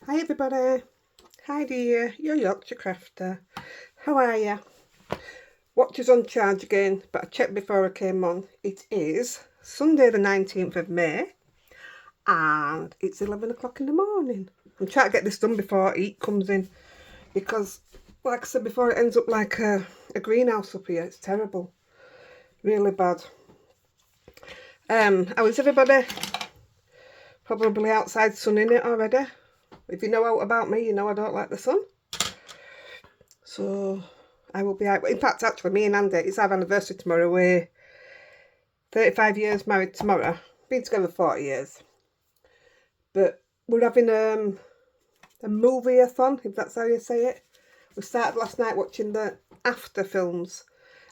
Hi everybody, Heidi here, your Yorkshire crafter. How are ya? Watch is on charge again, but I checked before I came on. It is Sunday the 19th of May and it's 11 o'clock in the morning. I'm trying to get this done before heat comes in because, like I said before, it ends up like a greenhouse up here. It's terrible, really bad. How is everybody? Probably outside sunning it already. If you know out about me, you know I don't like the sun. So I will be out. In fact, actually, me and Andy, it's our anniversary tomorrow. We're 35 years married tomorrow. Been together 40 years. But we're having a movie-a-thon, if that's how you say it. We started last night watching the after films.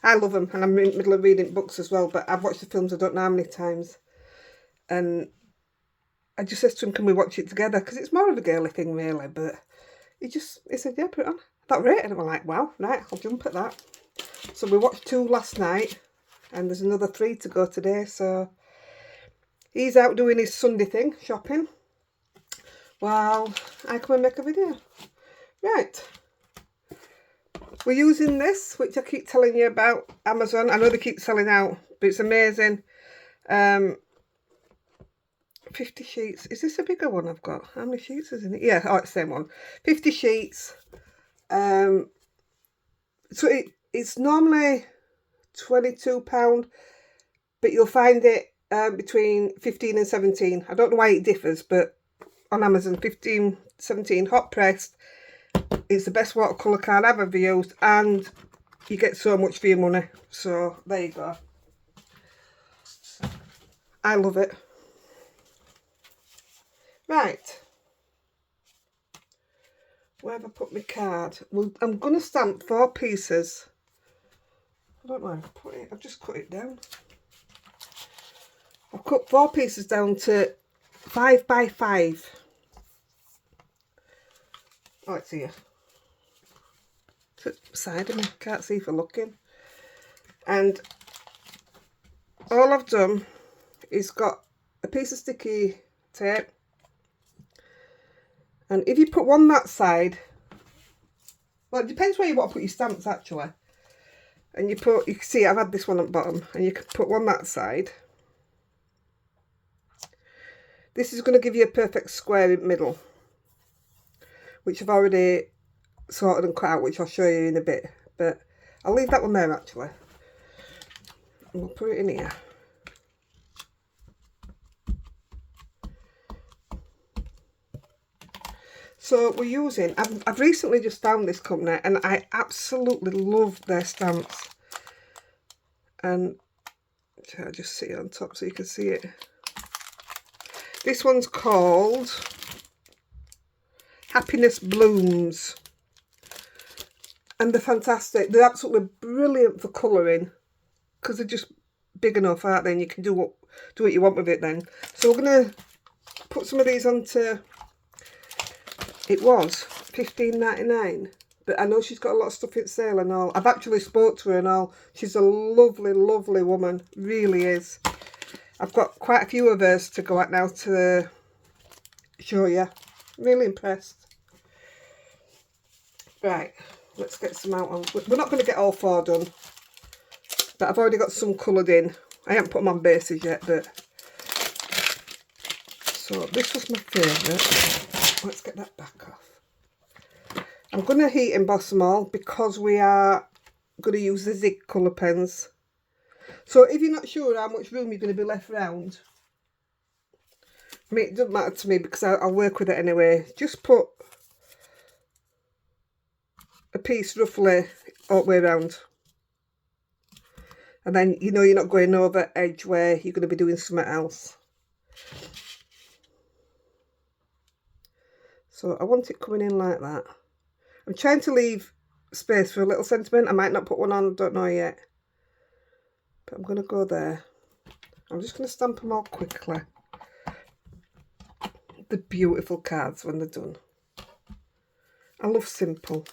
I love them, and I'm in the middle of reading books as well, but I've watched the films I don't know how many times. And I just said to him, can we watch it together? Because it's more of a girly thing, really, but he said, yeah, put it on. I thought, right, and I'm like, wow, right, I'll jump at that. So we watched 2 last night, and there's another 3 to go today, so he's out doing his Sunday thing, shopping, while I come and make a video. Right, we're using this, which I keep telling you about, Amazon. I know they keep selling out, but it's amazing. 50 sheets. Is this a bigger one I've got? How many sheets is in it? Yeah, oh, it's the same one. 50 sheets. So it's normally £22, but you'll find it between 15 and 17. I don't know why it differs, but on Amazon, 15, 17, hot pressed. It's the best watercolour card I've ever used, and you get so much for your money. So there you go. I love it. Right. Where have I put my card? Well, I'm going to stamp 4 pieces. I don't know how to put it. I've just cut it down. I've cut 4 pieces down to 5 by 5. Oh, it's here. It's beside of me. Can't see for looking. And all I've done is got a piece of sticky tape. And if you put one that side, well, it depends where you want to put your stamps actually. And you can see I've had this one at the bottom, and you can put one that side. This is going to give you a perfect square in the middle, which I've already sorted and cut out, which I'll show you in a bit. But I'll leave that one there actually. And we'll put it in here. So we're using, I've recently just found this company and I absolutely love their stamps. And I'll just sit it on top so you can see it. This one's called Happiness Blooms. And they're fantastic. They're absolutely brilliant for colouring because they're just big enough, aren't they? And you can do what you want with it then. So we're going to put some of these onto. It was £15.99, but I know she's got a lot of stuff in sale and all. I've actually spoke to her and all. She's a lovely, lovely woman, really is. I've got quite a few of hers to go at now to show you. Really impressed. Right, let's get some out on. We're not going to get all 4 done, but I've already got some coloured in. I haven't put them on bases yet, but so this was my favourite. Let's get that back off. I'm going to heat emboss them all because we are going to use the zig colour pens. So if you're not sure how much room you're going to be left around, I mean, it doesn't matter to me because I'll work with it anyway. Just put a piece roughly all the way around. And then you know you're not going over edge where you're going to be doing something else. So I want it coming in like that. I'm trying to leave space for a little sentiment. I might not put one on, don't know yet. But I'm going to go there. I'm just going to stamp them all quickly. The beautiful cards when they're done. I love simple.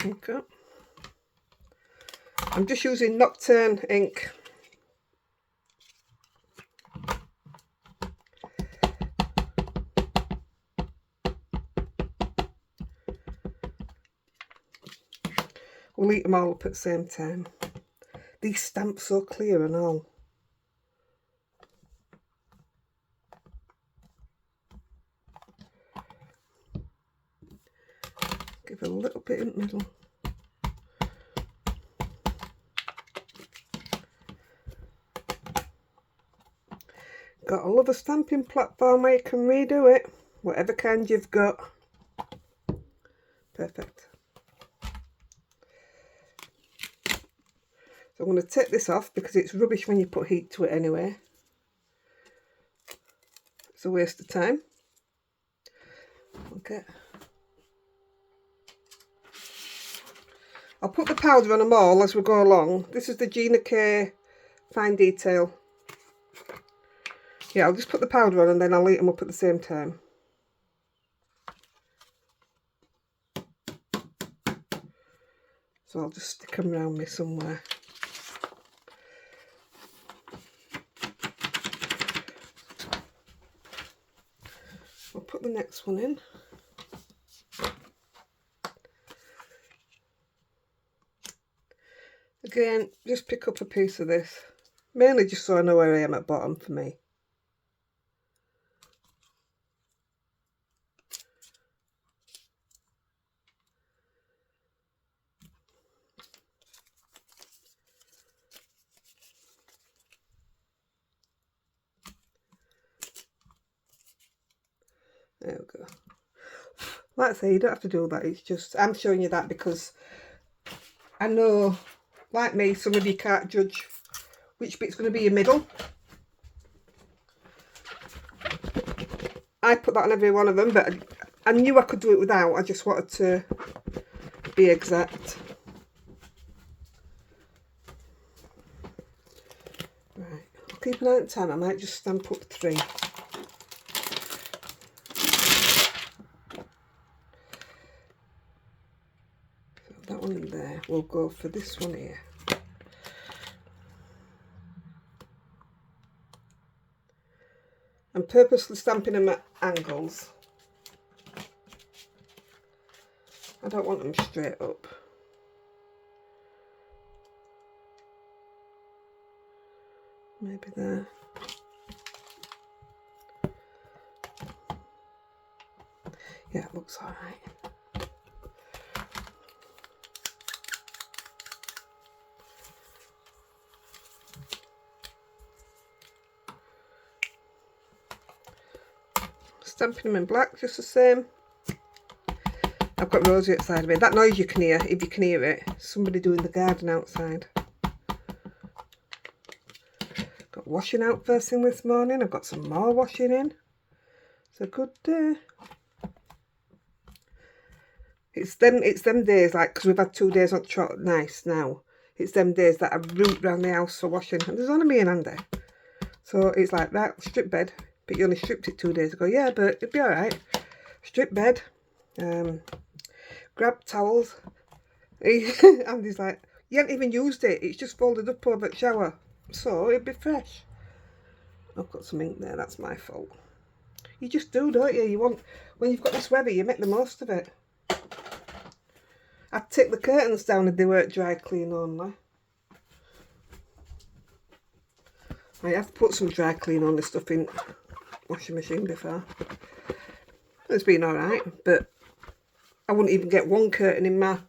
Okay. I'm just using Nocturne ink. we'll eat them all up at the same time. These stamps so clear and all. Give it a little bit in the middle. Got a lovely stamping platform where you can redo it, whatever kind you've got. Perfect. So I'm going to take this off because it's rubbish when you put heat to it anyway. It's a waste of time. Okay. I'll put the powder on them all as we go along. This is the Gina K Fine Detail. Yeah, I'll just put the powder on and then I'll eat them up at the same time. So I'll just stick them around me somewhere. I'll put the next one in. Again, just pick up a piece of this, mainly just so I know where I am at bottom for me. There we go. Like I say, you don't have to do that, it's just, I'm showing you that because I know, like me, some of you can't judge which bit's going to be your middle. I put that on every one of them, but I knew I could do it without, I just wanted to be exact. Right, I'll keep an eye on time, I might just stamp up 3. That one in there, we'll go for this one here. I'm purposely stamping them at angles. I don't want them straight up. Maybe there. Yeah, it looks all right. Stamping them in black just the same. I've got Rosie outside of me. That noise you can hear, if you can hear it, somebody doing the garden outside. Got washing out first thing this morning. I've got some more washing in. It's a good day. It's them days, like, because we've had 2 days on trot nice now. It's them days that I root round the house for washing. And there's only me and Andy. So it's like, right, strip bed. But you only stripped it 2 days ago. Yeah, but it'd be alright. Strip bed. Grab towels. Andy's like, you haven't even used it. It's just folded up over the shower. So it'd be fresh. I've got some ink there. That's my fault. You just do, don't you? You want, when you've got this weather, you make the most of it. I'd take the curtains down if they weren't dry clean only. I have put some dry clean on the stuff in washing machine before. It's been alright, but I wouldn't even get one curtain in my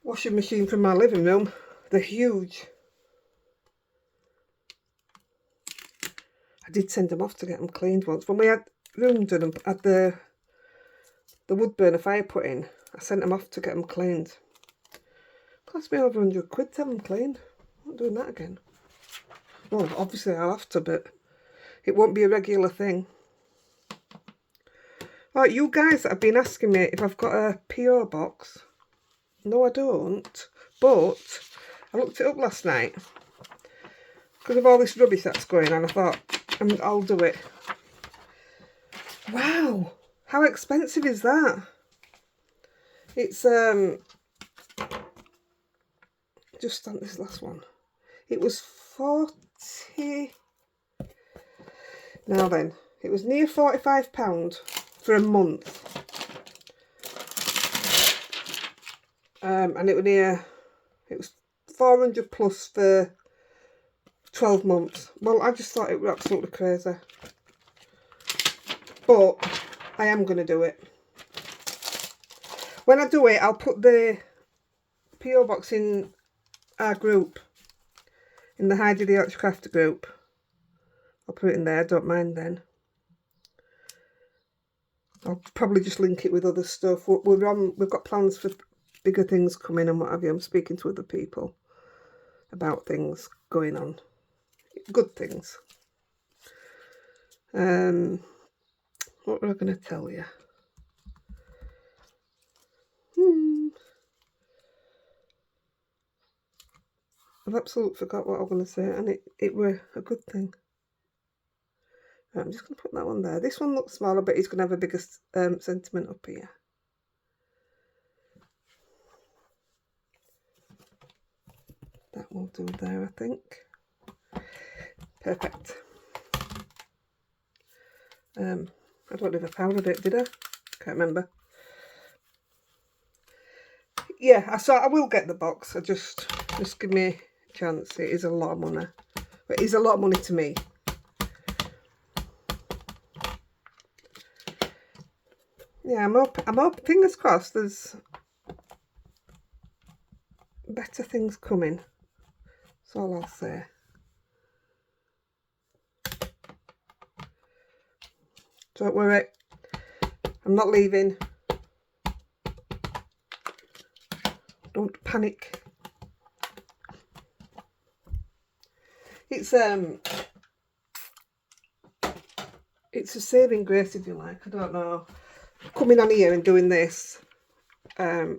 washing machine from my living room. They're huge. I did send them off to get them cleaned once. When we had room done and had the wood burner fire put in, I sent them off to get them cleaned. Cost me over 100 quid to have them cleaned. I'm not doing that again. Well, obviously I'll have to, but it won't be a regular thing. Right, you guys that have been asking me if I've got a PO box. No, I don't. But I looked it up last night. Because of all this rubbish that's going on, I thought, I'll do it. Wow! How expensive is that? It's, just on this last one. It was 40... Now then, it was near £45 for a month. and it was 400 plus for 12 months. Well, I just thought it was absolutely crazy. But I am going to do it. When I do it, I'll put the PO box in our group, in the Heidi-The Crafter group. I'll put it in there, I don't mind then. I'll probably just link it with other stuff. We've got plans for bigger things coming and what have you. I'm speaking to other people about things going on. Good things. What was I going to tell you? I've absolutely forgot what I was going to say, and it were a good thing. Right, I'm just going to put that one there. This one looks smaller, but it's going to have a bigger sentiment up here. That will do there, I think. Perfect. I don't know if I powdered it, did I? Can't remember. Yeah, I will get the box. Just give me a chance. It is a lot of money. But it is a lot of money to me. Yeah, I'm up. Fingers crossed. There's better things coming. That's all I'll say. Don't worry. I'm not leaving. Don't panic. It's a saving grace, if you like. I don't know. Coming on here and doing this, not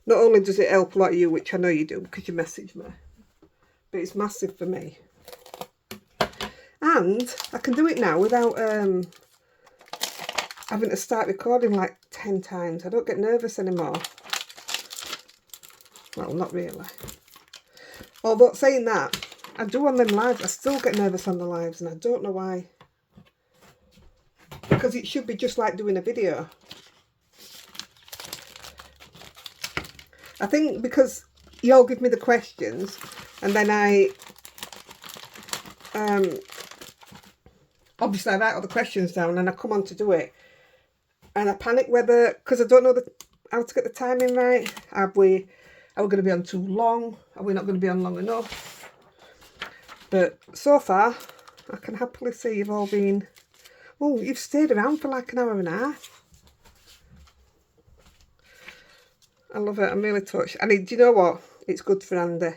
only does it help a lot of you, which I know you do because you message me, but it's massive for me. And I can do it now without having to start recording like 10 times. I don't get nervous anymore. Well, not really. Although saying that, I do on them lives. I still get nervous on the lives, and I don't know why. Because it should be just like doing a video. I think because you all give me the questions, and then I obviously I write all the questions down and I come on to do it, and I panic whether, because I don't know how to get the timing right. Are we going to be on too long? Are we not going to be on long enough? But so far I can happily see you've all been, oh, you've stayed around for like an hour and a half. I love it. I'm really touched. And do you know what? It's good for Andy.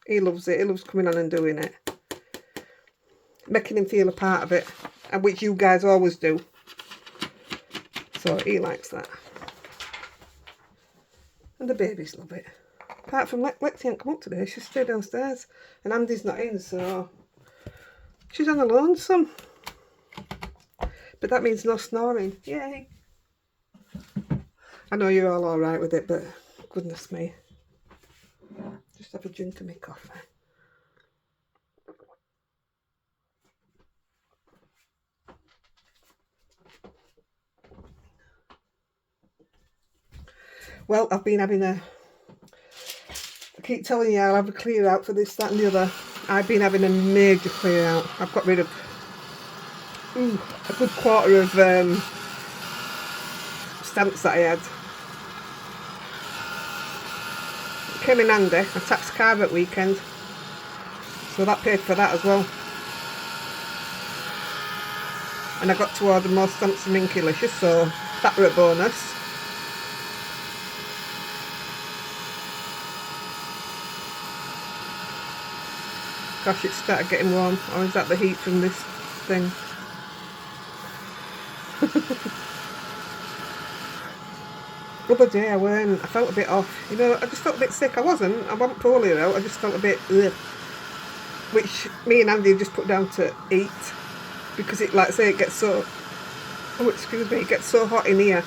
He loves it. He loves coming on and doing it. Making him feel a part of it. And which you guys always do. So he likes that. And the babies love it. Apart from Lexi ain't come up today. She's stayed downstairs. And Andy's not in, so she's on the lonesome. But that means no snoring. Yay. I know you're all alright with it, but goodness me. Just have a drink of my coffee. Well, I've been having I keep telling you I'll have a clear out for this, that and the other. I've been having a major clear out. I've got rid of a good quarter of stamps that I had. It came in handy. I taxed car at weekend, so that paid for that as well. And I got to order more stamps from Inkulicious, so that were a bonus. Gosh, it started getting warm. Or is that the heat from this thing? The other day I felt a bit off. You know, I just felt a bit sick. I wasn't poorly though. I just felt a bit ugh. Which me and Andy have just put down to heat. Because it, like I say, it gets so, oh excuse me, it gets so hot in here.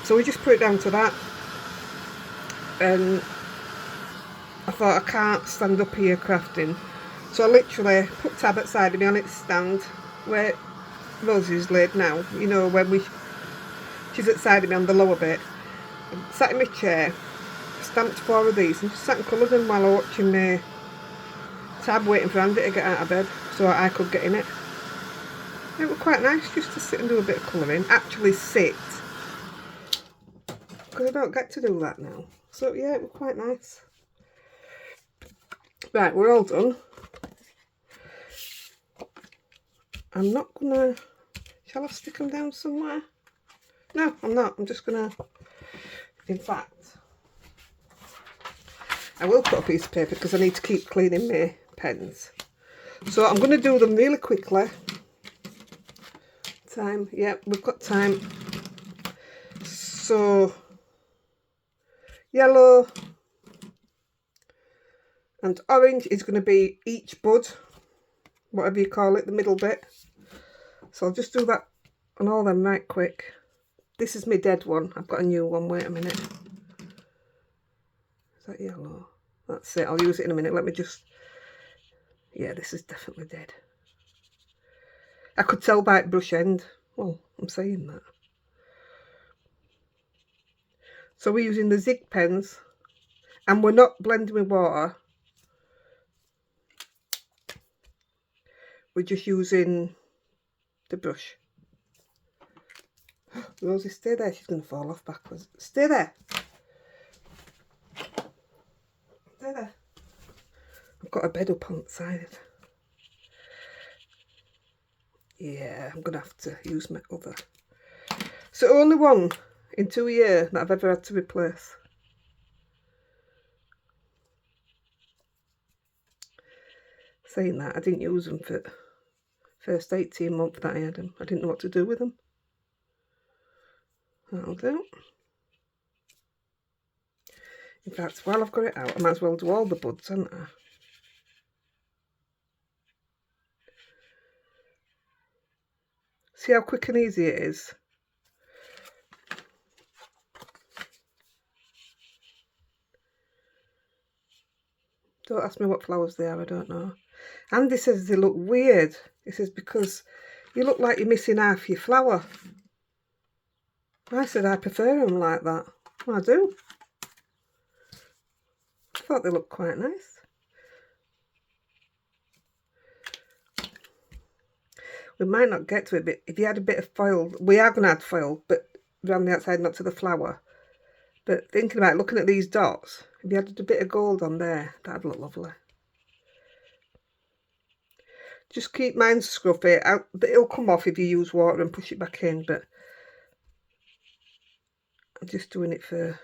So we just put it down to that. And I thought, I can't stand up here crafting. So I literally put Tab outside of me on its stand where Rosie's laid now. You know, when she's outside of me on the lower bit. I sat in my chair, stamped 4 of these and just sat and coloured them while I was watching my tab, waiting for Andy to get out of bed so I could get in it. It was quite nice just to sit and do a bit of colouring, actually sit, because I don't get to do that now. So yeah, it was quite nice. Right, we're all done. I'm not gonna, shall I stick them down somewhere? No, I'm not. I'm just gonna, in fact, I will put a piece of paper because I need to keep cleaning my pens. So I'm going to do them really quickly. Time, yeah, we've got time. So, yellow and orange is going to be each bud, whatever you call it, the middle bit. So I'll just do that on all them right quick. This is my dead one. I've got a new one. Wait a minute. Is that yellow? That's it. I'll use it in a minute. Let me just... Yeah, this is definitely dead. I could tell by its brush end. Well, I'm saying that. So we're using the Zig pens. And we're not blending with water. We're just using the brush. Rosie, stay there. She's going to fall off backwards. Stay there. Stay there. I've got a bed up on the side. Yeah, I'm going to have to use my other. So only one in 2 years that I've ever had to replace. Saying that, I didn't use them for the first 18 months that I had them. I didn't know what to do with them. That'll do. In fact, while I've got it out, I might as well do all the buds, haven't I? See how quick and easy it is? Don't ask me what flowers they are, I don't know. Andy says they look weird. He says because you look like you're missing half your flower. I said I prefer them like that. Well, I do. I thought they looked quite nice. We might not get to it, but if you had a bit of foil, we are going to add foil, but around the outside, not to the flower. But thinking about looking at these dots, if you had a bit of gold on there, that'd look lovely. Just keep mine scruffy. It'll come off if you use water and push it back in, but I'm just doing it for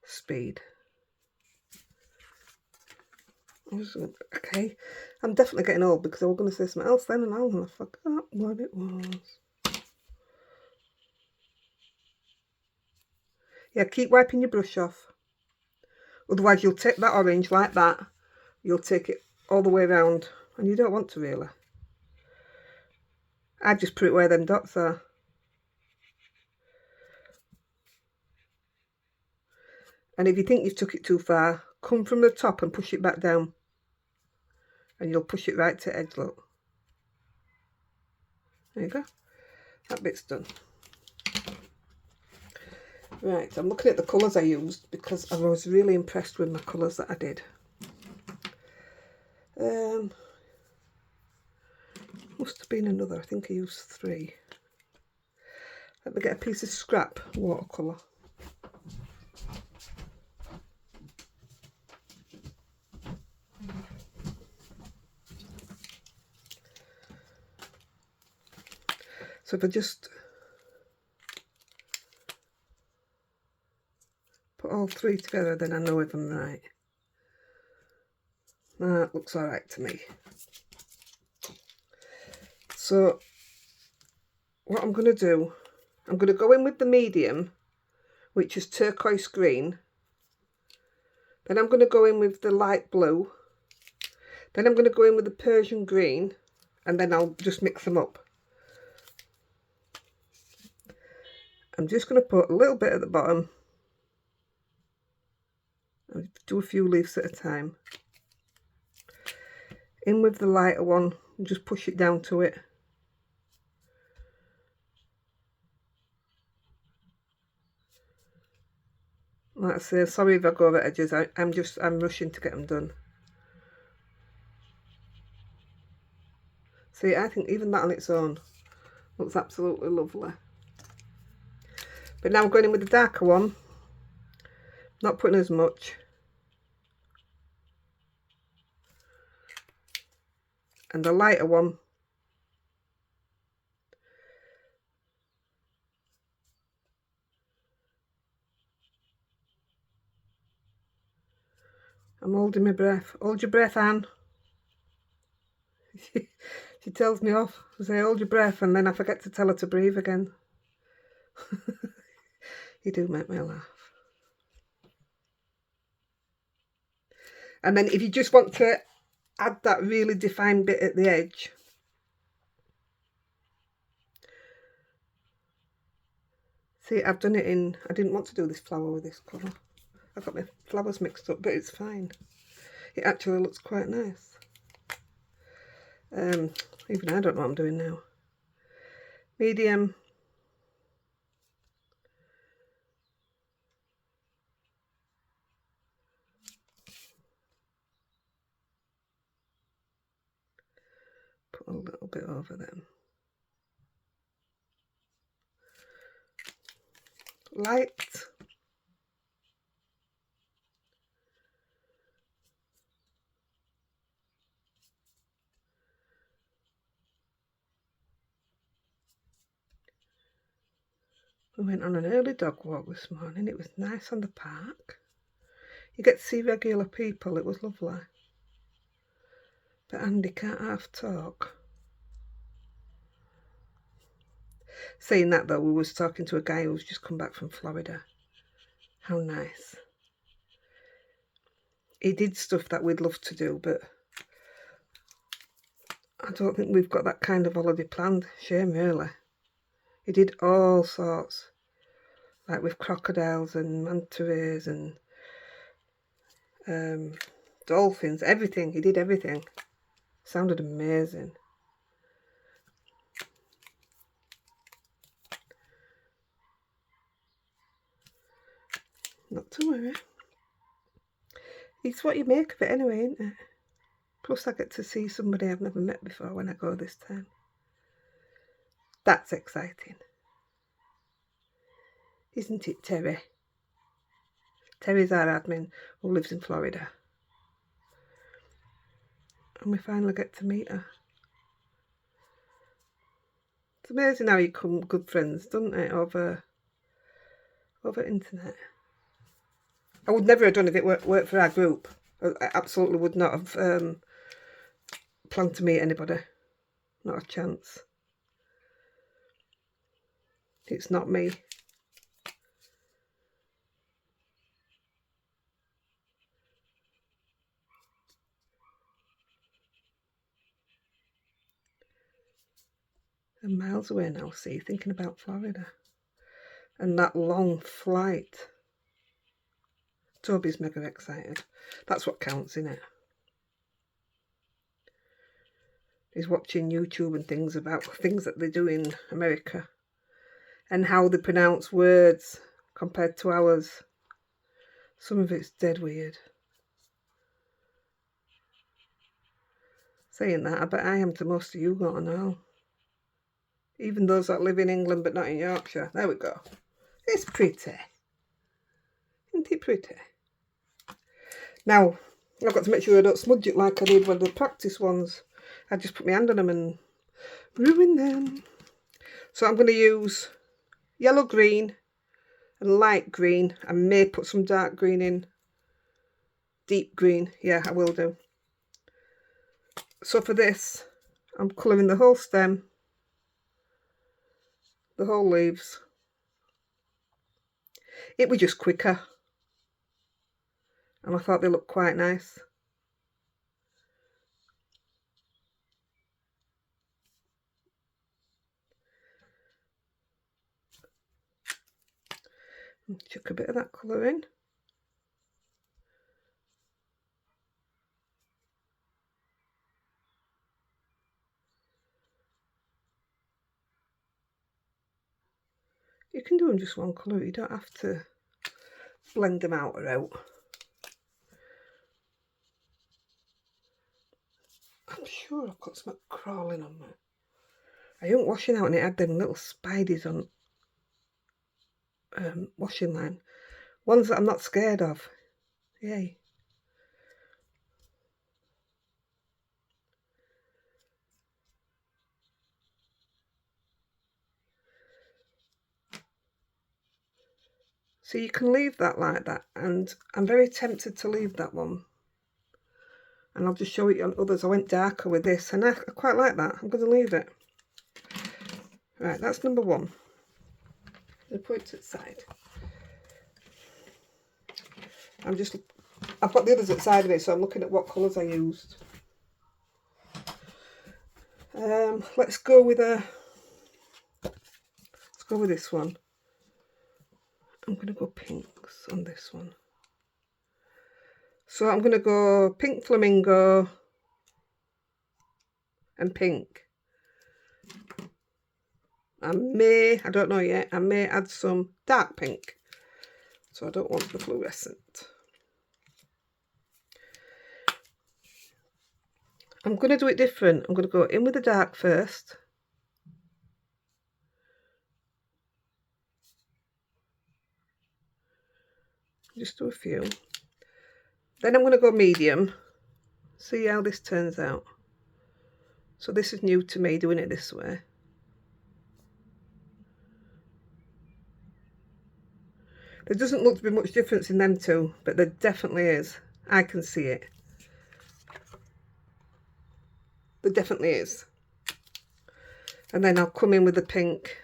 speed. Okay, I'm definitely getting old because I was going to say something else then and I forgot what it was. Yeah, keep wiping your brush off. Otherwise you'll take that orange like that. You'll take it all the way around and you don't want to really. I just put it where them dots are. And if you think you've took it too far, come from the top and push it back down. And you'll push it right to the edge, look. There you go. That bit's done. Right, so I'm looking at the colours I used because I was really impressed with my colours that I did. Must have been another, I think I used 3. Let me get a piece of scrap watercolour. So if I just put all 3 together, then I know if I'm right. That looks alright to me. So what I'm going to do, I'm going to go in with the medium, which is turquoise green. Then I'm going to go in with the light blue. Then I'm going to go in with the Persian green, and then I'll just mix them up. I'm just going to put a little bit at the bottom. I'll do a few leaves at a time. In with the lighter one and just push it down to it. Like I say, sorry if I go over edges. I'm rushing to get them done. See, I think even that on its own looks absolutely lovely. But now we're going in with the darker one. Not putting as much. And the lighter one. I'm holding my breath. Hold your breath, Anne. She tells me off. I say, hold your breath, and then I forget to tell her to breathe again. You do make me laugh. And then if you just want to add that really defined bit at the edge, see, I've done it in, I didn't want to do this flower with this colour. I got my flowers mixed up, but it's fine. It actually looks quite nice. Even I don't know what I'm doing now. Medium. Put a little bit over them. Light. We went on an early dog walk this morning. It was nice on the park. You get to see regular people. It was lovely. But Andy can't half talk. Saying that though, we was talking to a guy who's just come back from Florida. How nice. He did stuff that we'd love to do, but I don't think we've got that kind of holiday planned. Shame, really. He did all sorts, like with crocodiles and manta rays and dolphins, everything. He did everything. Sounded amazing. Not to worry. It's what you make of it anyway, isn't it? Plus I get to see somebody I've never met before when I go this time. That's exciting. Isn't it, Terry? Terry's our admin who lives in Florida. And we finally get to meet her. It's amazing how you become good friends, doesn't it, over internet. I would never have done if it worked for our group. I absolutely would not have planned to meet anybody. Not a chance. It's not me. I'm miles away now, see, thinking about Florida. And that long flight. Toby's mega excited. That's what counts, innit? He's watching YouTube and things about things that they do in America and how they pronounce words compared to ours. Some of it's dead weird. Saying that, I bet I am to most of you, got to know. Even those that live in England but not in Yorkshire. There we go. It's pretty. Isn't it pretty? Now, I've got to make sure I don't smudge it like I did with the practice ones. I just put my hand on them and ruin them. So I'm going to use yellow green and light green. I may put some dark green in. Deep green. Yeah, I will do. So for this, I'm colouring the whole stem, the whole leaves. It was just quicker. And I thought they looked quite nice. Chuck a bit of that colour in. You can do them just one colour, you don't have to blend them out. I'm sure I've got something crawling on me. I ain't washing out and it had them little spideys on washing line. Ones that I'm not scared of. Yay. So you can leave that like that, and I'm very tempted to leave that one. And I'll just show it on others. I went darker with this, and I quite like that. I'm going to leave it. Right, that's number one. I'll put it to the side. I've got the others at the side of it, so I'm looking at what colours I used. Let's go with this one. I'm going to go pinks on this one. So I'm going to go pink flamingo and pink. I don't know yet, I may add some dark pink. So I don't want the fluorescent. I'm going to do it different. I'm going to go in with the dark first. Just do a few. Then I'm going to go medium. See how this turns out. So this is new to me, doing it this way. There doesn't look to be much difference in them two, but there definitely is. I can see it. There definitely is. And then I'll come in with the pink.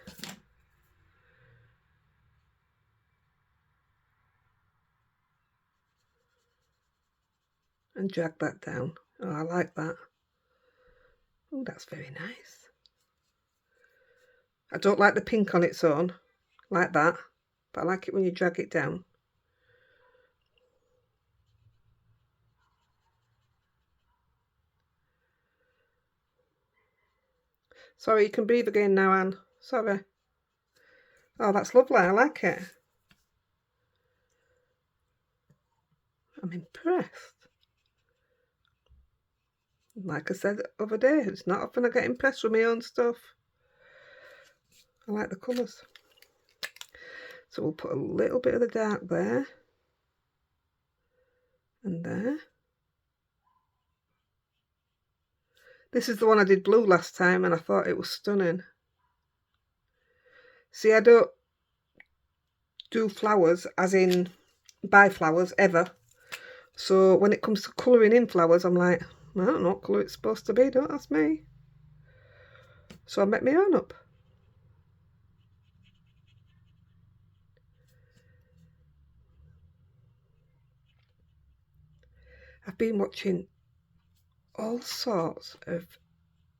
And drag that down. Oh, I like that. Oh, that's very nice. I don't like the pink on its own, like that, but I like it when you drag it down. Sorry, you can breathe again now, Anne. Sorry. Oh, that's lovely. I like it. I'm impressed. Like I said the other day, it's not often I get impressed with my own stuff. I like the colours. So we'll put a little bit of the dark there. And there. This is the one I did blue last time and I thought it was stunning. See, I don't do flowers as in buy flowers ever. So when it comes to colouring in flowers, I'm like, I don't know what colour it's supposed to be, don't ask me. So I make my own up. I've been watching all sorts of,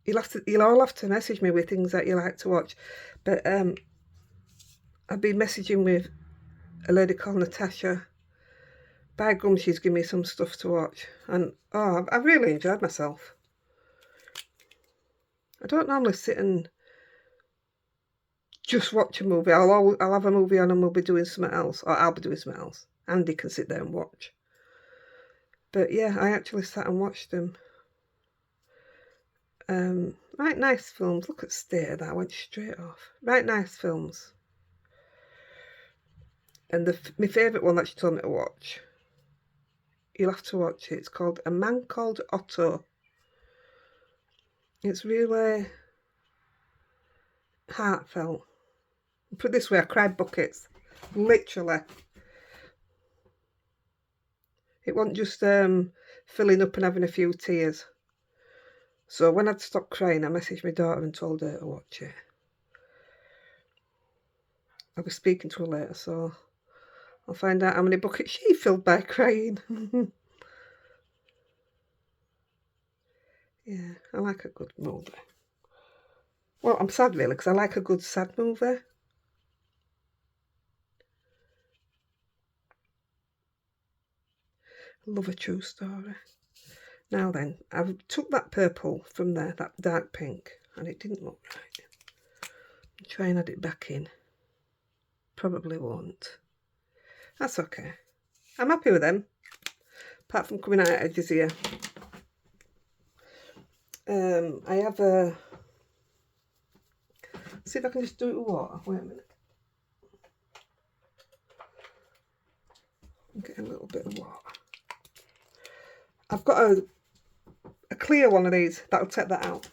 you'll all have to message me with things that you like to watch, but I've been messaging with a lady called Natasha. By gum, she's given me some stuff to watch, and oh, I've really enjoyed myself. I don't normally sit and just watch a movie. I'll have a movie on and we'll be doing something else, or I'll be doing something else. Andy can sit there and watch. But yeah, I actually sat and watched them. Right, nice films. Look at state of that. I went straight off. Right, nice films. And my favourite one that she told me to watch, you'll have to watch it. It's called A Man Called Otto. It's really heartfelt. Put it this way, I cried buckets. Literally. It wasn't just filling up and having a few tears. So when I'd stopped crying, I messaged my daughter and told her to watch it. I'll be speaking to her later, so I'll find out how many buckets she filled by crying. Yeah, I like a good movie. Well, I'm sad really, because I like a good sad movie. I love a true story. Now then, I've took that purple from there, that dark pink, and it didn't look right. I'll try and add it back in. Probably won't. That's okay. I'm happy with them. Apart from coming out of edges here. I have a... See if I can just do it with water. Wait a minute. Get a little bit of water. I've got a clear one of these. That'll take that out.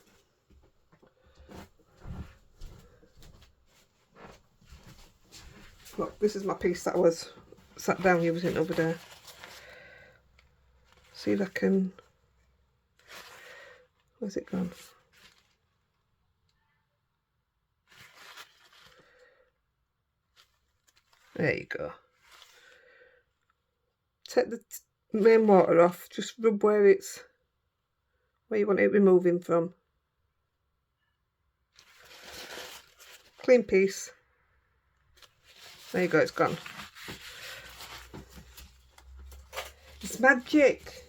Look, this is my piece that I was sat down using over there. See if I can... Where's it gone? There you go. Take the main water off. Just rub where you want it removing from. Clean piece. There you go, it's gone. It's magic.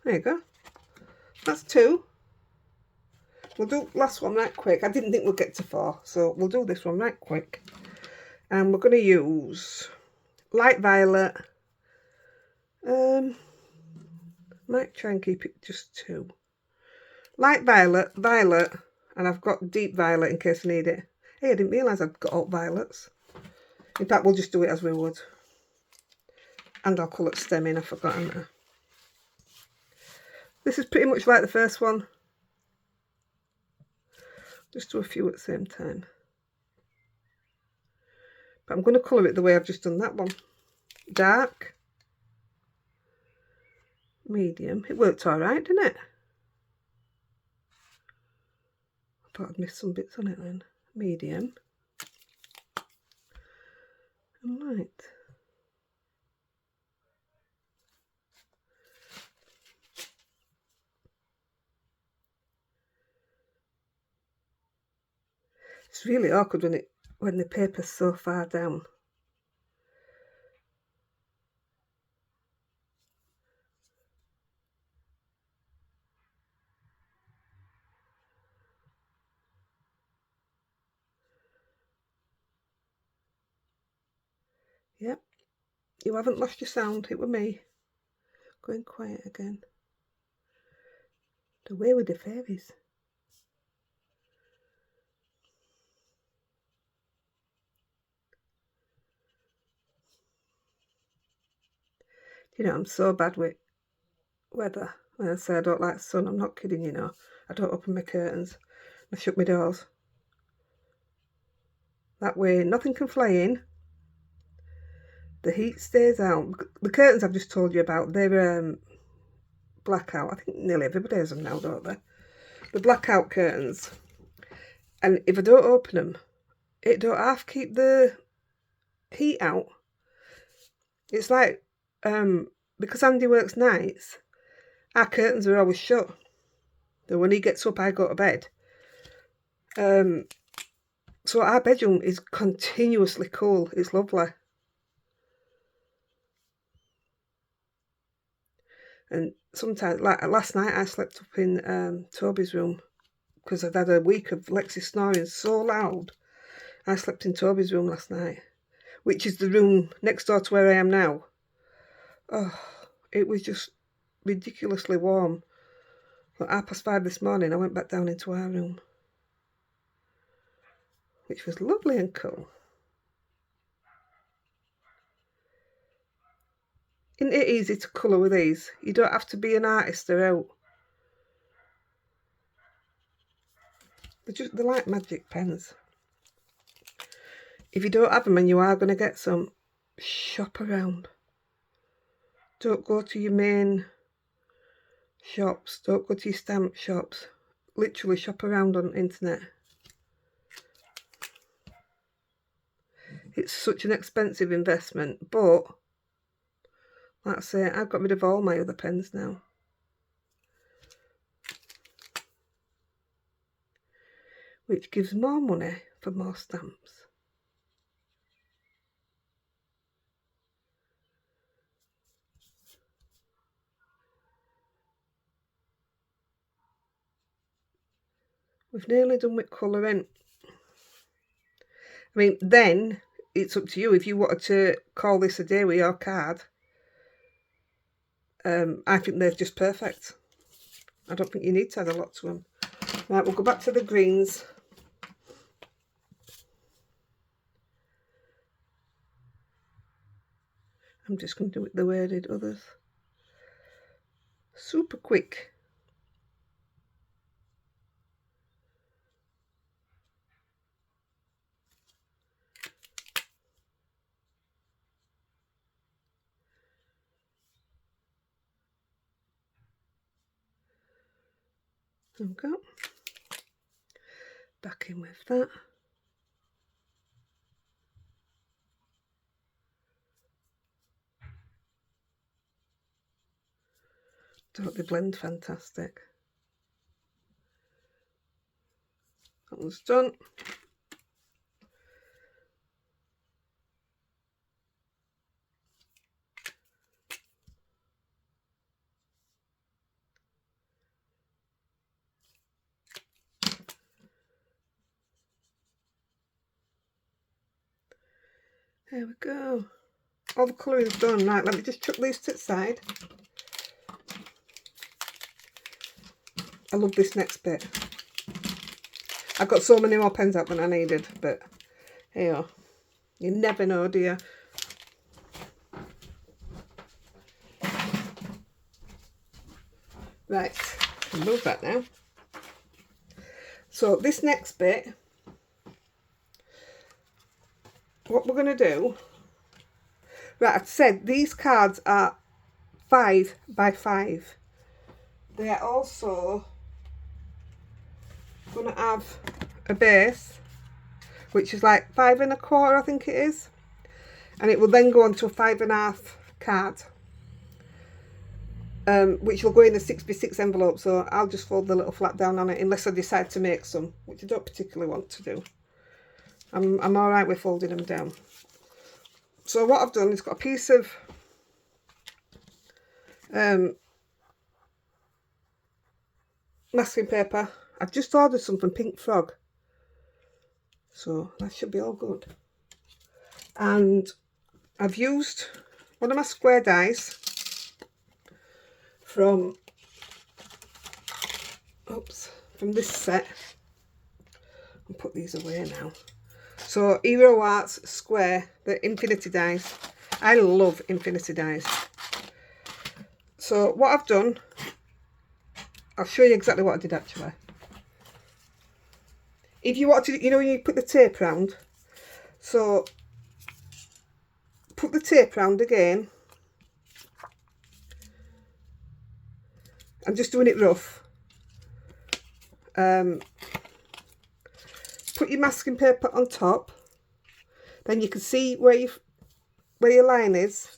There you go. That's 2. We'll do last one right quick. I didn't think we'd get to 4, so we'll do this one right quick. And we're going to use light violet. Might try and keep it just 2. Light violet, and I've got deep violet in case I need it. Hey, I didn't realise I'd got all violets. In fact, we'll just do it as we would. And I'll colour stem in, I've forgotten that. This is pretty much like the first one. Just do a few at the same time. But I'm going to colour it the way I've just done that one. Dark. Medium. It worked alright, didn't it? I thought I'd missed some bits on it then. Medium. And light. It's really awkward when the paper's so far down. Yep, you haven't lost your sound, it were me. Going quiet again. Away with the fairies. You know, I'm so bad with weather. When I say I don't like sun, I'm not kidding, you know. I don't open my curtains. I shut my doors. That way, nothing can fly in. The heat stays out. The curtains I've just told you about, they're blackout. I think nearly everybody has them now, don't they? The blackout curtains. And if I don't open them, it don't half keep the heat out. It's like, because Andy works nights, our curtains are always shut. So when he gets up, I go to bed. So our bedroom is continuously cool. It's lovely. And sometimes, like last night, I slept up in Toby's room because I'd had a week of Lexi snoring so loud. I slept in Toby's room last night, which is the room next door to where I am now. Oh, it was just ridiculously warm. At 5:30 this morning, I went back down into our room, which was lovely and cool. Isn't it easy to colour with these? You don't have to be an artist, they're out. They're like magic pens. If you don't have them and you are going to get some, shop around. Don't go to your main shops. Don't go to your stamp shops. Literally shop around on the internet. It's such an expensive investment, but like I say, I've got rid of all my other pens now. Which gives more money for more stamps. We've nearly done with colouring. I mean, then it's up to you. If you wanted to call this a day with your card, I think they're just perfect. I don't think you need to add a lot to them. Right, we'll go back to the greens. I'm just going to do it the way I did others. Super quick. There we go. Back in with that. Don't they blend fantastic? That one's done. There we go. All the colouring's done. Right, let me just chuck these to the side. I love this next bit. I've got so many more pens out than I needed, but here, you never know, do you? Right, I'll move that now. So this next bit, what we're going to do, right, I've said these cards are 5 by 5. They are also going to have a base, which is like 5 1/4, I think it is. And it will then go on to a 5 1/2 card, which will go in a 6x6 envelope. So I'll just fold the little flap down on it, unless I decide to make some, which I don't particularly want to do. I'm all right with folding them down. So what I've done is got a piece of masking paper. I've just ordered some from Pink Frog, so that should be all good. And I've used one of my square dies from this set. I'll put these away now. So Hero Arts Square, the infinity dies. I love infinity dies. So what I've done, I'll show you exactly what I did actually. If you want to, you know, when you put the tape round, so put the tape round again. I'm just doing it rough. Put your masking paper on top, then you can see where your line is.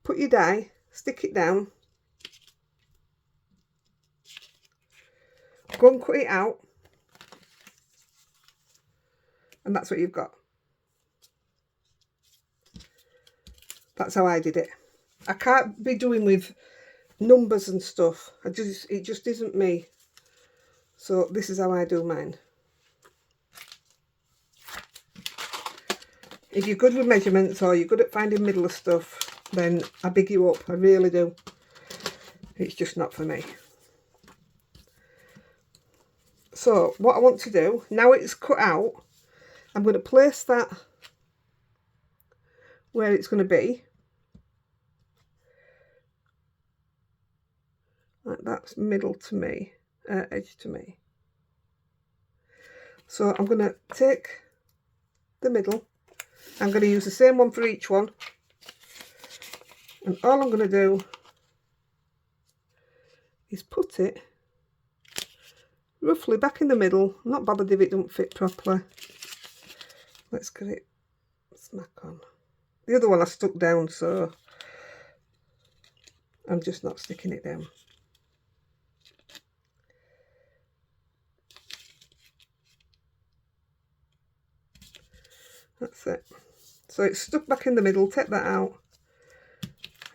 Put your die, stick it down, go and cut it out, and that's what you've got. That's how I did it. I can't be doing with numbers and stuff. It just isn't me. So this is how I do mine. If you're good with measurements or you're good at finding middle of stuff, then I big you up. I really do. It's just not for me. So what I want to do, now it's cut out, I'm going to place that where it's going to be. Like that's middle to me, edge to me. So I'm going to take the middle. I'm going to use the same one for each one. And all I'm going to do is put it roughly back in the middle. I'm not bothered if it don't fit properly. Let's get it smack on. The other one I stuck down, so I'm just not sticking it down. That's it. So it's stuck back in the middle. Take that out.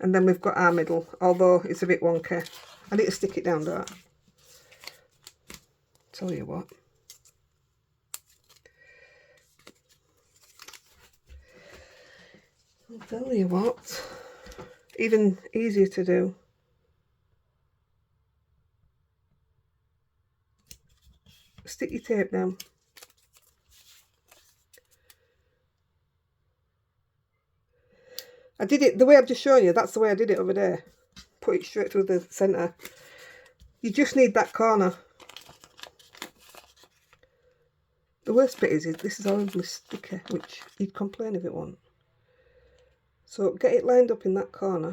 And then we've got our middle, although it's a bit wonky. I need to stick it down, don't I? Tell you what. I'll tell you what, even easier to do. Stick your tape down. I did it the way I've just shown you. That's the way I did it over there. Put it straight through the centre. You just need that corner. The worst bit is this is horribly sticky, which you'd complain if it wasn't. So get it lined up in that corner.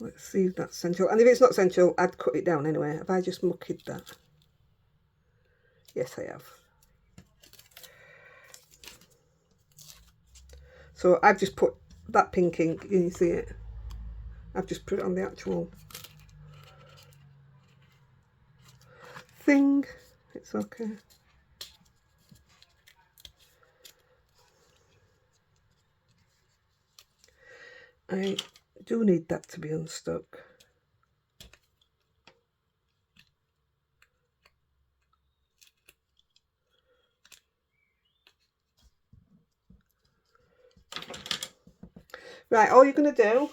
Let's see if that's central. And if it's not central, I'd cut it down anyway. Have I just mucked that? Yes, I have. So I've just put that pink ink, can you see it? I've just put it on the actual thing. It's okay. I do need that to be unstuck. Right, all you're going to do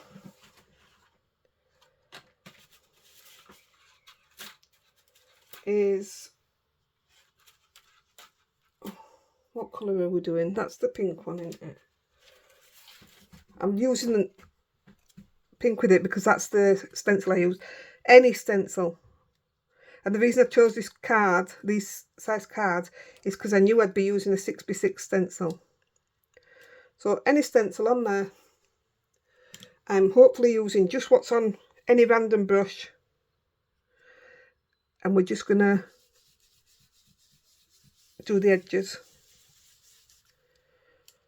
is, what colour are we doing? That's the pink one, isn't it? I'm using the pink with it because that's the stencil I use. Any stencil. And the reason I chose this card, these size cards, is because I knew I'd be using a 6x6 stencil. So any stencil on there. I'm hopefully using just what's on any random brush, and we're just gonna do the edges.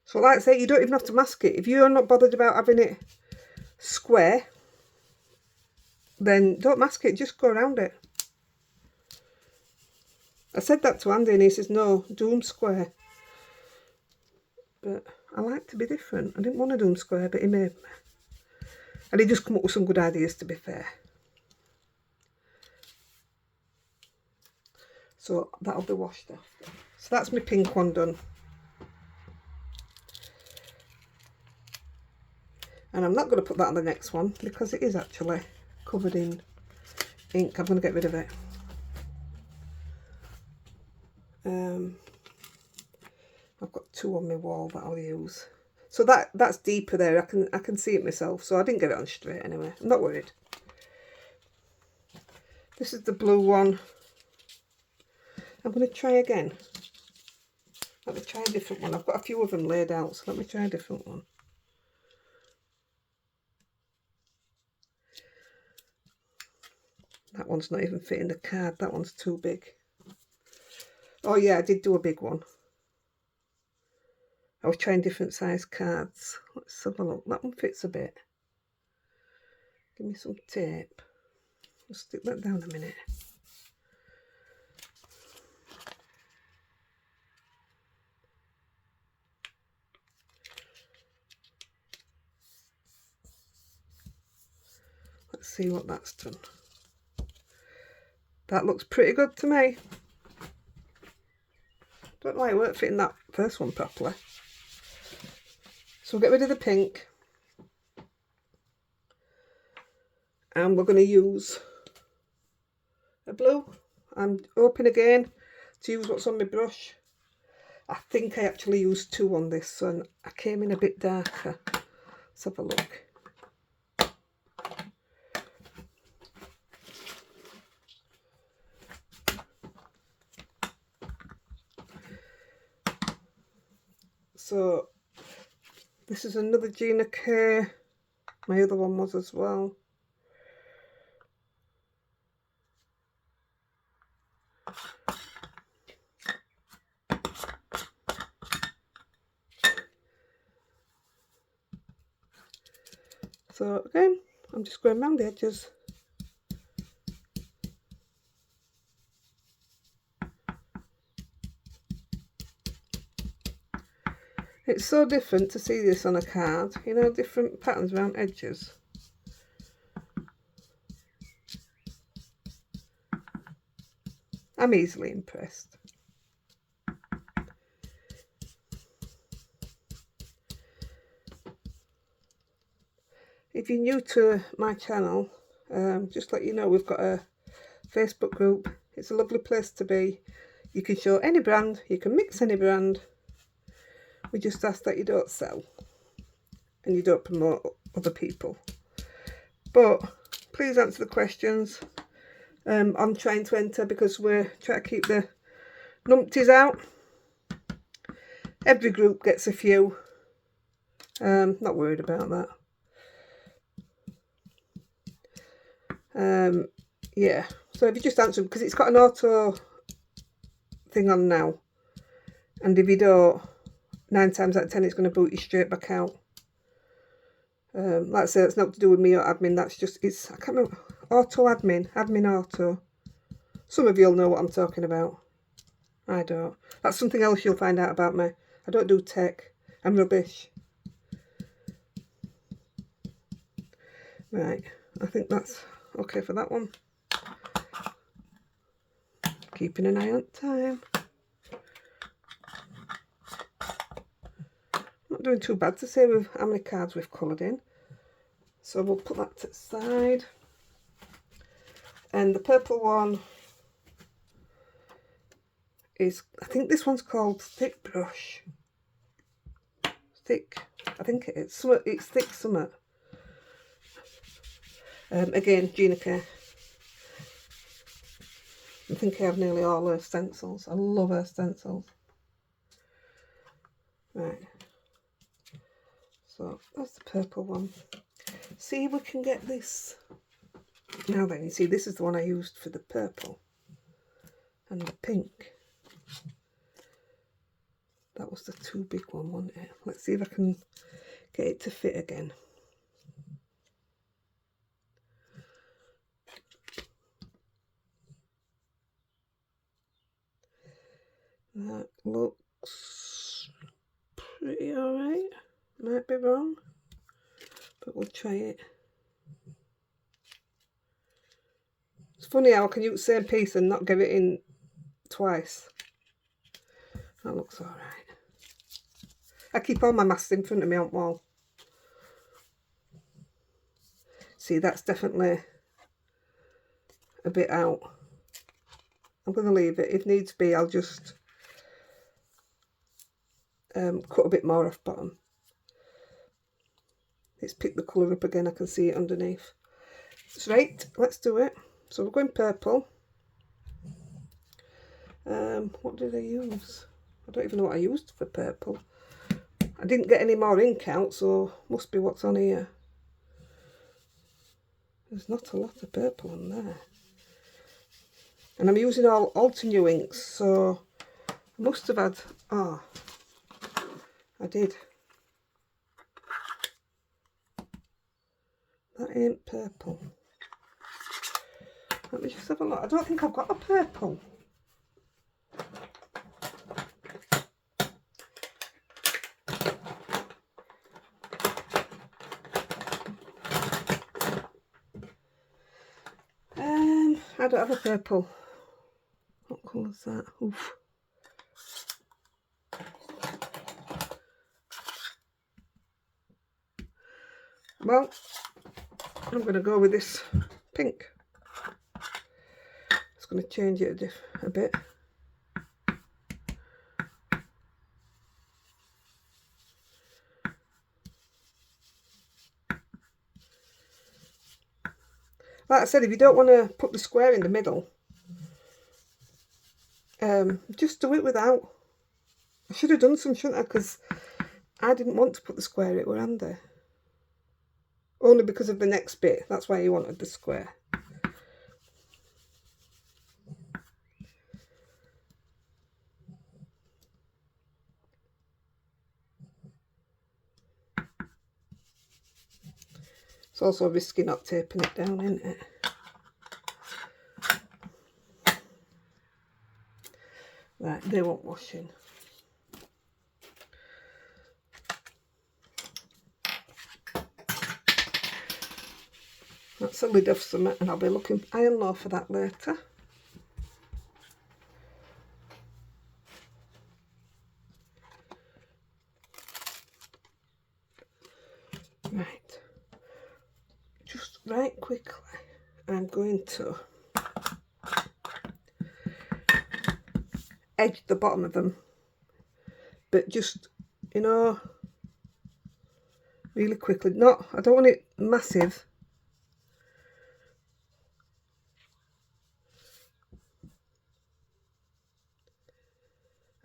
So like I say, you don't even have to mask it. If you're not bothered about having it square, then don't mask it, just go around it. I said that to Andy and he says, no, do them square. But I like to be different. I didn't want to do them square, but he made me. And he just come up with some good ideas, to be fair. So that'll be washed off. So that's my pink one done. And I'm not going to put that on the next one because it is actually covered in ink. I'm going to get rid of it. I've got two on my wall that I'll use. So that's deeper there. I can see it myself. So I didn't get it on straight anyway. I'm not worried. This is the blue one. I'm going to try again. Let me try a different one. I've got a few of them laid out, so let me try a different one. That one's not even fitting the card. That one's too big. Oh yeah, I did do a big one. I was trying different size cards. Let's have a look. That one fits a bit. Give me some tape. I'll stick that down a minute. Let's see what that's done. That looks pretty good to me. Don't know why it weren't fitting that first one properly. So we'll get rid of the pink. And we're going to use a blue. I'm hoping again to use what's on my brush. I think I actually used two on this, so I came in a bit darker. Let's have a look. So this is another Gina K. My other one was as well. So again, I'm just going around the edges. It's so different to see this on a card, you know, different patterns around edges. I'm easily impressed. If you're new to my channel, just let you know we've got a Facebook group. It's a lovely place to be. You can show any brand, you can mix any brand. We just ask that you don't sell and you don't promote other people. But please answer the questions. I'm trying to enter because we're trying to keep the numpties out. Every group gets a few. Not worried about that. Yeah, so if you just answer, because it's got an auto thing on now, and if you don't, 9 times out of 10 it's going to boot you straight back out. Like I say, that's not to do with me or admin, that's just, I can't remember, auto admin auto. Some of you'll know what I'm talking about. I don't. That's something else you'll find out about me. I don't do tech. I'm rubbish. Right, I think that's okay for that one. Keeping an eye on time. Not doing too bad to say with how many cards we've coloured in. So we'll put that to the side. And the purple one is, I think this one's called Thick Brush. Thick, I think it is. It's Thick Summer. Again, Gina K. I think I have nearly all her stencils. I love her stencils. Right. So that's the purple one. See if we can get this. Now then, you see, this is the one I used for the purple and the pink. That was the too big one, wasn't it? Let's see if I can get it to fit again. That looks pretty alright. Might be wrong, but we'll try it. It's funny how I can use the same piece and not give it in twice. That looks alright. I keep all my masks in front of me on the wall. See, that's definitely a bit out. I'm going to leave it. If needs be, I'll just cut a bit more off bottom. It's picked the colour up again. I can see it underneath. That's right. Let's do it. So we're going purple. What did I use? I don't even know what I used for purple. I didn't get any more ink out, so must be what's on here. There's not a lot of purple on there. And I'm using all Alter New inks, so I must have had, I did. That ain't purple. Let me just have a look. I don't think I've got a purple. I don't have a purple. What colour is that? Oof. Well, I'm going to go with this pink. It's going to change it a bit. Like I said, if you don't want to put the square in the middle, just do it without. I should have done some, shouldn't I? Because I didn't want to put the square, it were handy. Only because of the next bit, that's why you wanted the square. It's also risky not taping it down, isn't it? Right, they want washing. That's a lid of something, and I'll be looking high and low for that later. Right, just right quickly, I'm going to edge the bottom of them, but just, you know, really quickly. I don't want it massive.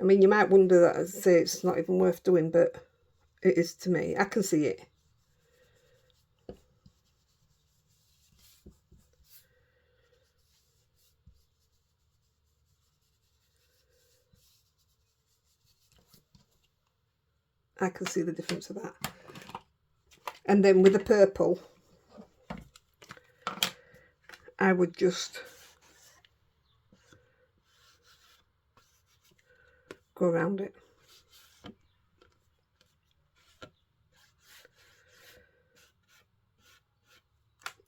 I mean, you might wonder that I'd say it's not even worth doing, but it is to me. I can see it. I can see the difference of that. And then with the purple, I would just go around it.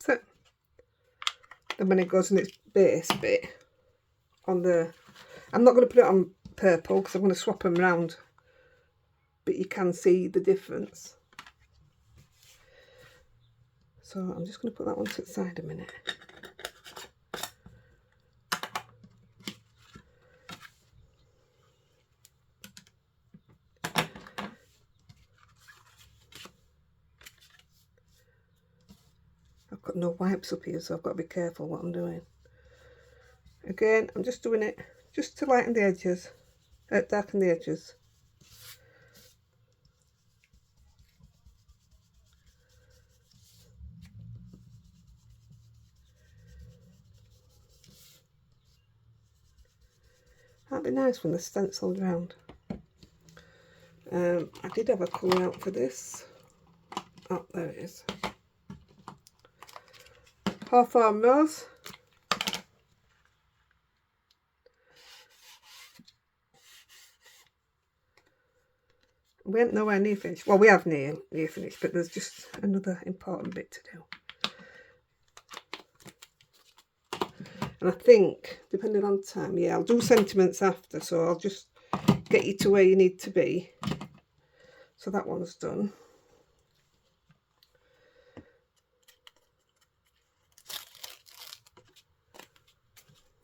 So then when it goes in its base bit on the, I'm not going to put it on purple because I'm going to swap them around, but you can see the difference. So I'm just going to put that one to the side a minute. I've got no wipes up here, so I've got to be careful what I'm doing. Again, I'm just doing it just to lighten the edges, darken the edges. That'd be nice when they're stenciled round. I did have a colour out for this. Oh, there it is. Hawthorn Rose. We ain't nowhere near finished. Well, we have near finished, but there's just another important bit to do. And I think, depending on time, yeah, I'll do sentiments after, so I'll just get you to where you need to be. So that one's done.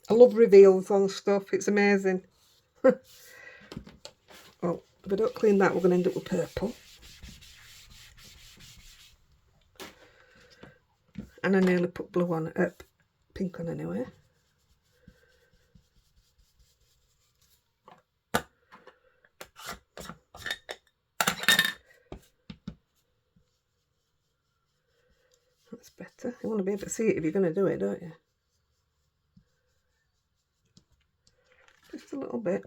I love reveals on stuff, it's amazing. Oh, if I don't clean that, we're going to end up with purple. And I nearly put blue on, pink on anyway. That's better. You want to be able to see it if you're going to do it, don't you? Just a little bit.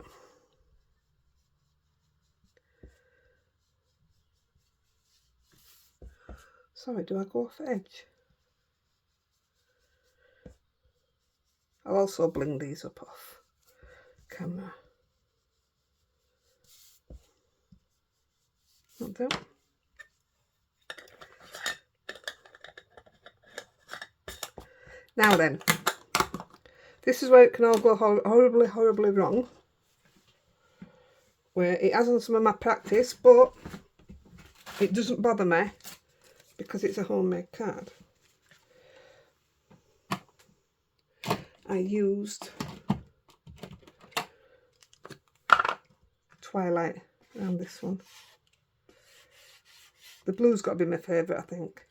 Sorry, do I go off edge? I'll also bling these up off camera. That'll do. Now then, this is where it can all go horribly, horribly wrong. Where it has on some of my practice, but it doesn't bother me because it's a homemade card. I used Twilight around this one. The blue's got to be my favourite, I think.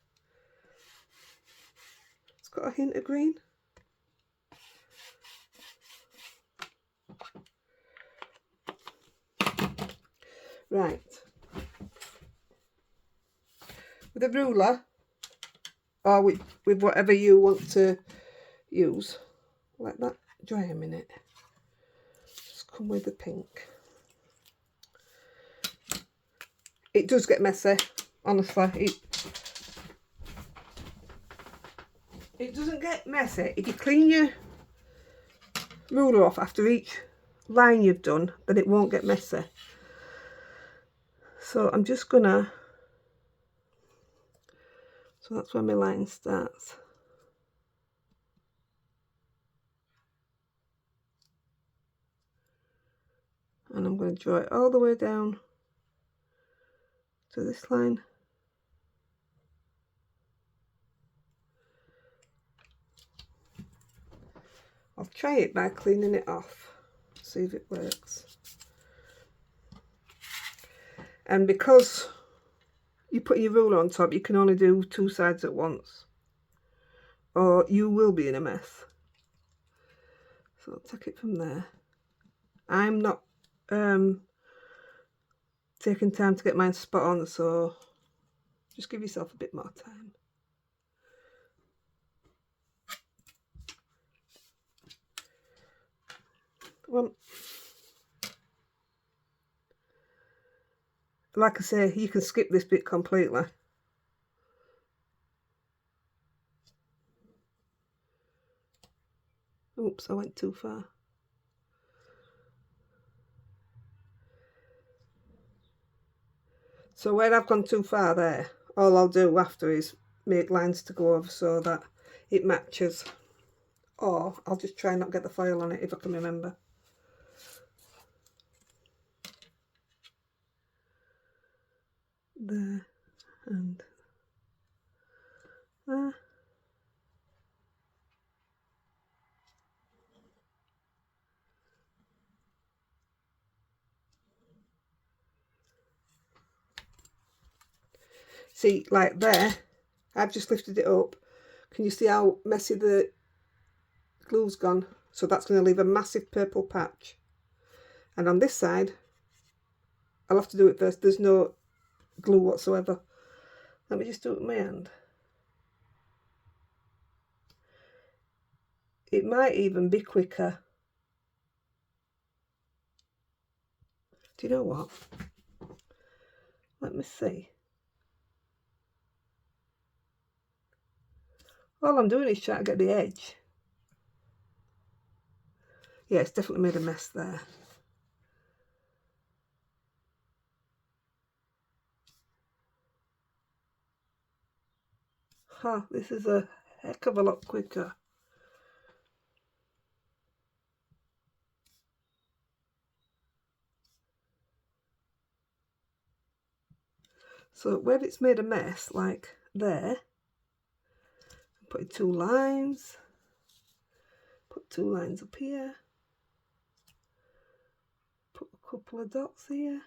It's got a hint of green. Right. With a ruler, or with whatever you want to use, let that dry a minute. Just come with the pink. It does get messy, honestly. It doesn't get messy. If you clean your ruler off after each line you've done, then it won't get messy. So I'm just gonna, so that's where my line starts. and I'm going to draw it all the way down to this line. I'll try it by cleaning it off, see if it works. And because you put your ruler on top, you can only do 2 sides at once, or you will be in a mess. So I'll take it from there. I'm not taking time to get mine spot on, so just give yourself a bit more time. Well, like I say, you can skip this bit completely. Oops, I went too far. So where I've gone too far there, all I'll do after is make lines to go over so that it matches. Or I'll just try and not get the foil on it if I can remember. There and there. See, like there, I've just lifted it up. Can you see how messy the glue's gone? So that's going to leave a massive purple patch. And on this side, I'll have to do it first. There's no glue whatsoever. Let me just do it with my hand. It might even be quicker. Do you know what? Let me see. All I'm doing is trying to get the edge. Yeah, it's definitely made a mess there. Huh, this is a heck of a lot quicker. So where it's made a mess, like there, I'm putting 2 lines, put 2 lines up here, put a couple of dots here.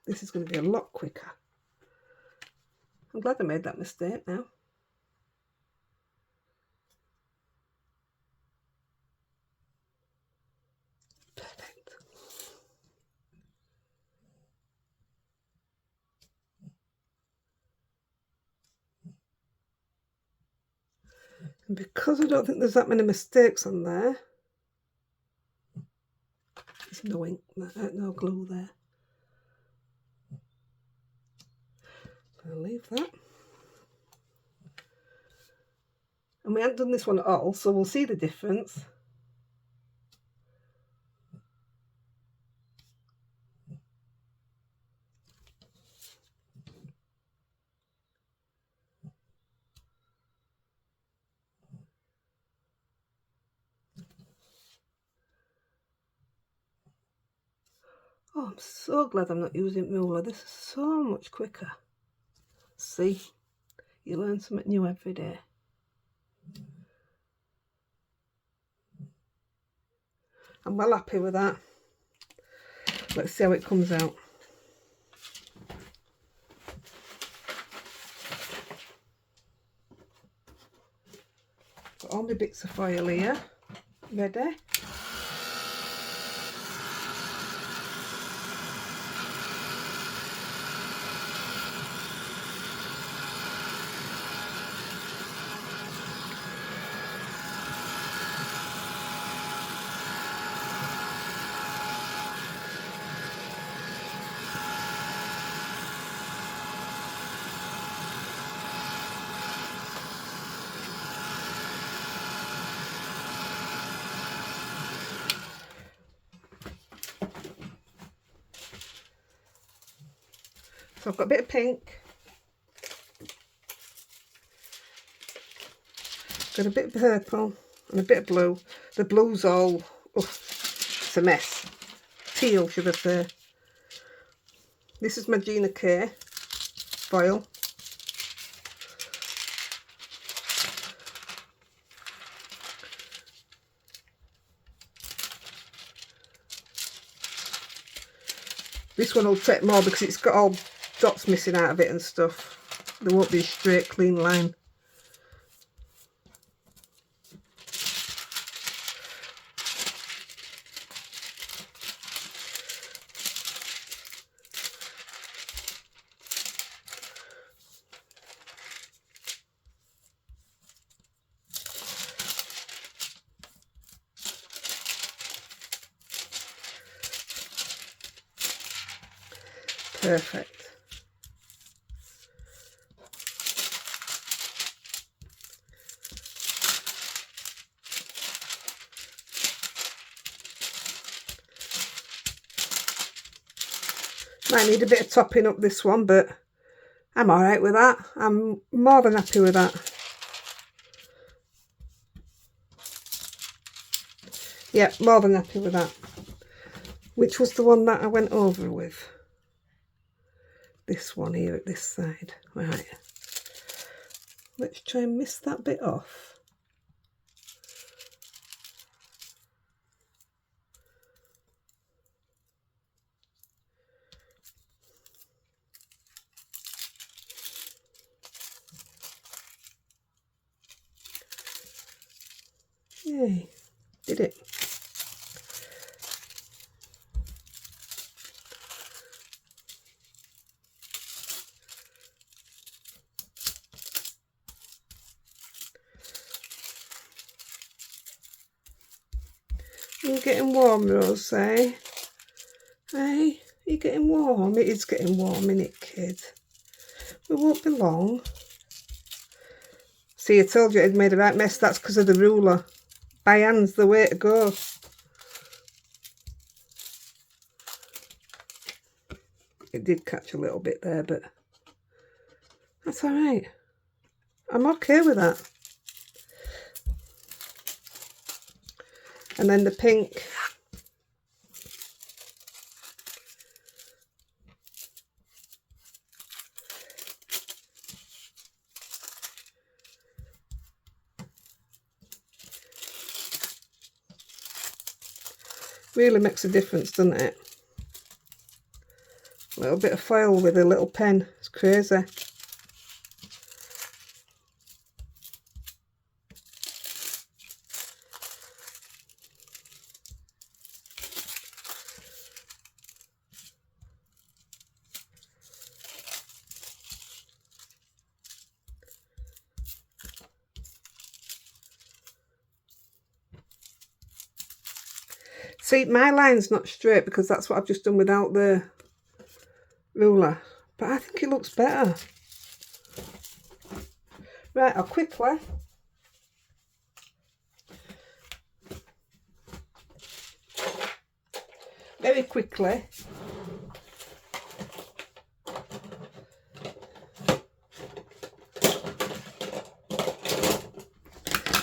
This is going to be a lot quicker. I'm glad I made that mistake now. Perfect. And because I don't think there's that many mistakes on there, there's no ink, no glue there. I'll leave that. And we haven't done this one at all, so we'll see the difference. Oh, I'm so glad I'm not using ruler. This is so much quicker. See, you learn something new every day. I'm well happy with that. Let's see how it comes out. Got all my bits of foil here, ready. So I've got a bit of pink, got a bit of purple and a bit of blue. The blue's all, it's a mess. Teal, should I say. This is my Gina K foil. This one will take more because it's got all dots missing out of it and stuff. There won't be a straight, clean line. Perfect. Might need a bit of topping up this one, but I'm alright with that. I'm more than happy with that. Yeah, more than happy with that. Which was the one that I went over with? This one here at this side. Right. Let's try and mist that bit off. Yay, did it. You're getting warm, Rose, eh? Hey, you're getting warm. It is getting warm, isn't it, kid? We won't be long. See, I told you I'd made a right mess. That's because of the ruler. By hand's the way to go. It did catch a little bit there, but that's all right. I'm okay with that. And then the pink. Really makes a difference, doesn't it? A little bit of foil with a little pen. It's crazy. See, my line's not straight because that's what I've just done without the ruler. But I think it looks better. Right, I'll quickly very quickly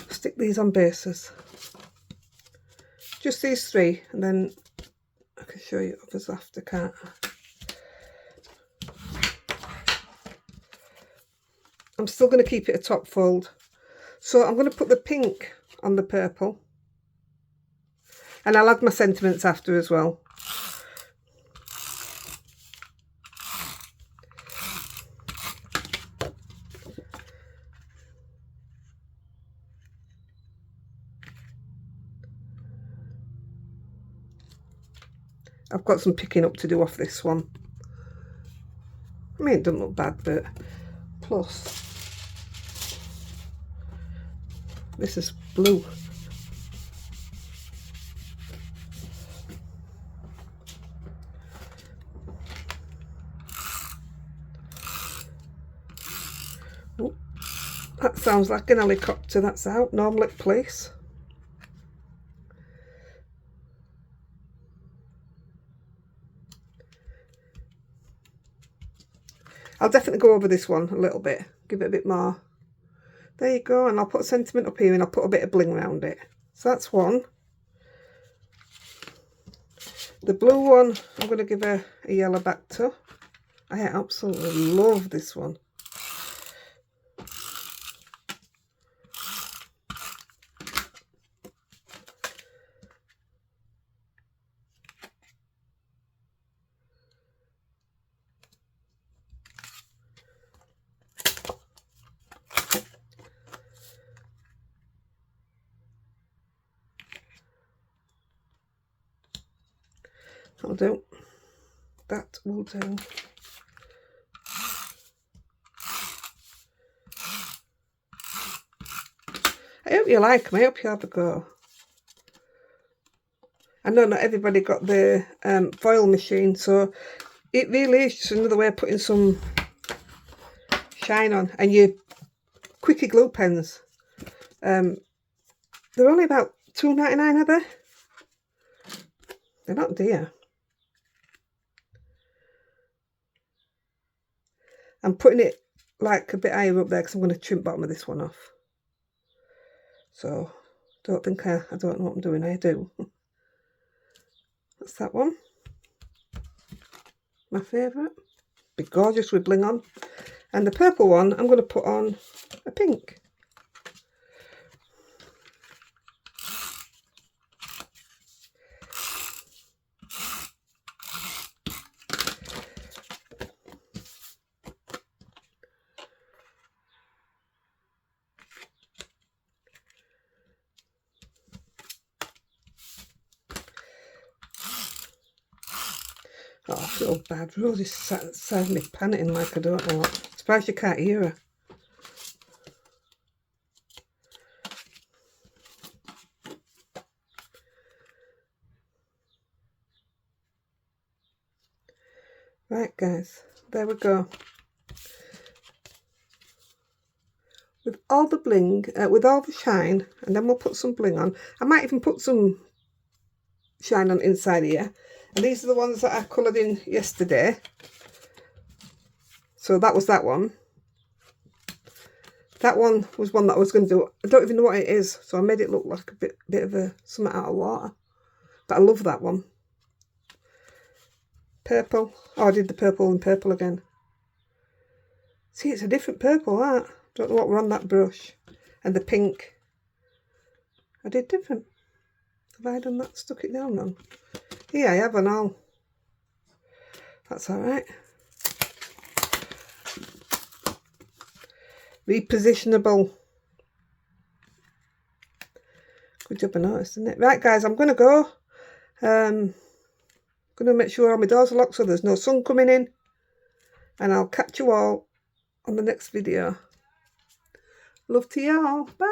stick these on bases. Just these three, and then I can show you others after, can't I? I'm still going to keep it a top fold. So I'm going to put the pink on the purple. And I'll add my sentiments after as well. I've got some picking up to do off this one. I mean, it doesn't look bad, but plus this is blue. Oh, that sounds like an helicopter. That's out. Normal at place. I'll definitely go over this one a little bit, give it a bit more There you go, and I'll put a sentiment up here and I'll put a bit of bling around it. So that's one. The blue one, I'm going to give a yellow back to. I absolutely love this one. That'll do. That will do. I hope you like them. I hope you have a go. I know not everybody got the foil machine, so it really is just another way of putting some shine on. And your quickie glue pens, they're only about £2.99, are they? They're not dear. I'm putting it like a bit higher up there because I'm going to trim bottom of this one off. So don't think I don't know what I'm doing. I do. That's that one. My favourite. Be gorgeous with bling on. And the purple one, I'm going to put on a pink. Oh, I feel bad. Rosie's sat me panicking like I don't know what. Surprised you can't hear her. Right, guys, there we go. With all the bling, with all the shine, and then we'll put some bling on. I might even put some shine on inside here. And these are the ones that I coloured in yesterday. So that was that one. That one was one that I was going to do. I don't even know what it is, so I made it look like a bit of a something out of water. But I love that one. Purple. Oh, I did the purple and purple again. See, it's a different purple, that. Don't know what were on that brush. And the pink. I did different. Have I done that? Stuck it down wrong? Yeah, I have and all. That's alright. Repositionable. Good job I noticed, isn't it? Right, guys, I'm going to go. Going to make sure all my doors are locked so there's no sun coming in. And I'll catch you all on the next video. Love to y'all. Bye.